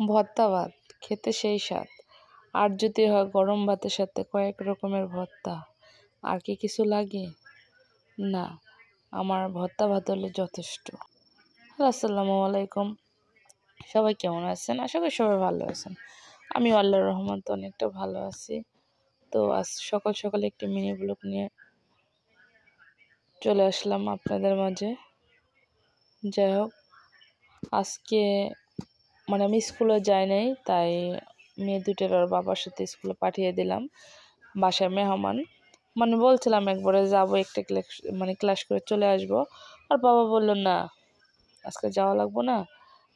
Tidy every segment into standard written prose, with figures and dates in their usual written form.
ভর্তা ভাত খেতে সেই স্বাদ। আর যদি হয় গরম ভাতের সাথে কয়েক রকমের ভর্তা, আর কি কিছু লাগে? না, আমার ভর্তা ভাত হলে যথেষ্ট। হ্যালো, আসসালামু আলাইকুম। সবাই কেমন আছেন? আশা করি সবাই ভালো আছেন। আমি আল্লাহর রহমতে অনেকটা ভালো আছি। তো আজ সকাল সকালে একটি মিনি ব্লগ নিয়ে চলে আসলাম আপনাদের মাঝে। যাই হোক, আজকে আমি স্কুলে যাই নাই, তাই মেয়ে দুটোর ওর বাবার সাথে স্কুলে পাঠিয়ে দিলাম। বাসায় মেহমান বলছিলাম একবারে যাবো, একটা ক্লাস করে চলে আসবো। আর বাবা বললো না, আজকে যাওয়া লাগবো না,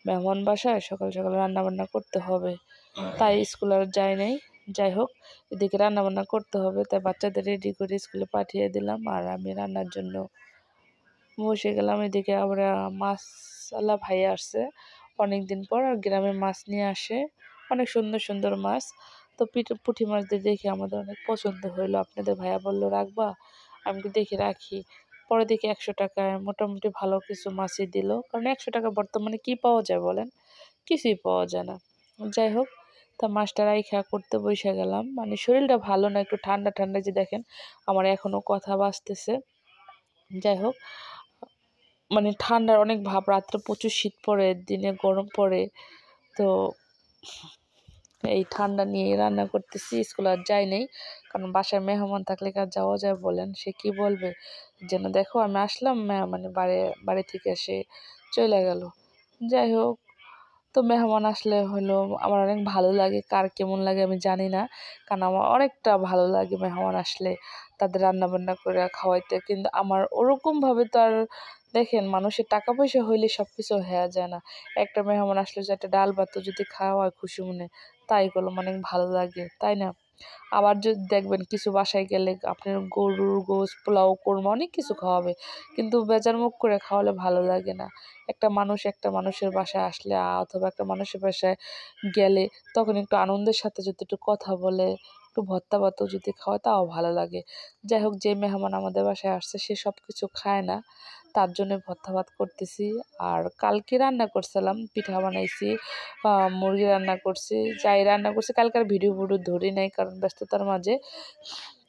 মেহমান বাসায় সকাল সকাল রান্না বান্না করতে হবে, তাই স্কুল আর যাই নাই। যাই হোক, এদিকে রান্না বান্না করতে হবে, তাই বাচ্চাদের রেডি করে স্কুলে পাঠিয়ে দিলাম। আর আমি রান্নার জন্য বসে গেলাম। এদিকে আবার মাছওয়ালা ভাই আসছে অনেক দিন পর, আর গ্রামে মাছ নিয়ে আসে, অনেক সুন্দর সুন্দর মাছ। তো পুঁটি মাছ দিয়ে দেখে আমাদের অনেক পছন্দ হইলো। আপনাদের ভাইয়া বললো রাখবা, আমি দেখি রাখি। পরে দেখি 100 টাকায় মোটামুটি ভালো কিছু মাছই দিল, কারণ 100 টাকা বর্তমানে কি পাওয়া যায় বলেন? কিছুই পাওয়া যায় না। যাই হোক, তা মাছটা রাইখা করতে বসে গেলাম। শরীরটা ভালো না, একটু ঠান্ডা ঠান্ডা, যে দেখেন আমার এখনো কথা বাজতেছে। যাই হোক, ঠান্ডার অনেক ভাব, রাত্রে প্রচুর শীত পড়ে, দিনে গরম পড়ে। তো এই ঠান্ডা নিয়ে রান্না করতেছি। স্কুল আর যাই নেই, কারণ বাসায় মেহমান থাকলে কার যাওয়া যায় বলেন? সে কি বলবে যেন দেখো আমি আসলাম, বাড়ি থেকে এসে চলে গেল। যাই হোক, তো মেহমান আসলে হলো আমার অনেক ভালো লাগে। কার কেমন লাগে আমি জানি না, কারণ আমার অনেকটা ভালো লাগে মেহমান আসলে তাদের রান্না বান্না করে খাওয়াইতে। কিন্তু আমার ওরকমভাবে তো আর, দেখেন মানুষের টাকা পয়সা হইলে সব কিছু হয়ে যায় না। একটা মেহমান আসলে যে একটা ডাল ভাত যদি খাওয়া হয় খুশি মনে, তাই করলো ভালো লাগে, তাই না? আবার যদি দেখবেন কিছু বাসায় গেলে আপনার গরুর গোশ, পোলাও, কোরমা অনেক কিছু খাওয়াবে, কিন্তু বেজার মুখ করে খাওয়ালে ভালো লাগে না। একটা মানুষের বাসায় আসলে অথবা একটা মানুষের বাসায় গেলে তখন একটু আনন্দের সাথে যদি একটু কথা বলে, একটু ভর্তা ভাতও যদি খাওয়ায়, তাও ভালো লাগে। যাই হোক, যে মেহমান আমাদের বাসায় আসছে সে সব কিছু খায় না, তার জন্য ভর্তা ভাত করতেছি। আর কালকে রান্না করছিলাম, পিঠা বানাইছি, মুরগি রান্না করছি, যাই রান্না করছি। কালকে আর ভিডিও ধরি নাই, কারণ ব্যস্ততার মাঝে।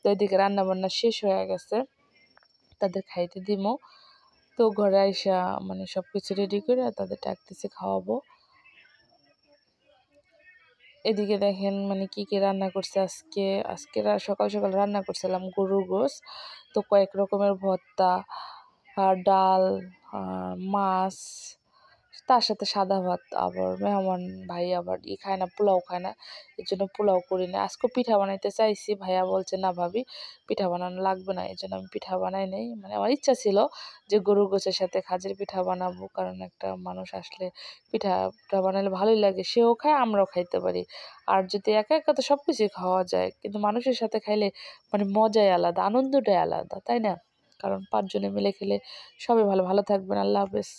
তো এদিকে রান্না বান্না শেষ হয়ে গেছে, তাদের খাইতে দিমো। তো ঘরে আইসা সব কিছু রেডি করে তাদের ডাকতেছি, খাওয়াবো। এদিকে দেখেন কি কি রান্না করছে আজকে সকাল সকাল রান্না করছিলাম গরুর গোশ। তো কয়েক রকমের ভর্তা, আর ডাল, মাছ, তার সাথে সাদা ভাত। আবার মেহমান ভাই আবার খায় না, পোলাও খায় না, এর জন্য পোলাও করি না। আজকে পিঠা বানাইতে চাইছি, ভাইয়া বলছে না ভাবি পিঠা বানানো লাগবে না, এই জন্য আমি পিঠা বানাই নাই। আমার ইচ্ছা ছিল যে গরুর গোশের সাথে খাজির পিঠা বানাবো, কারণ একটা মানুষ আসলে পিঠা বানালে ভালোই লাগে, সেও খায় আমরাও খাইতে পারি। আর যদি একা একা তো সব কিছুই খাওয়া যায়, কিন্তু মানুষের সাথে খাইলে মজাই আলাদা, আনন্দটাই আলাদা, তাই না? কারণ 5 জনে মিলে খেলে সবাই ভালো ভালো থাকবেন। আল্লাহ হাফেজ।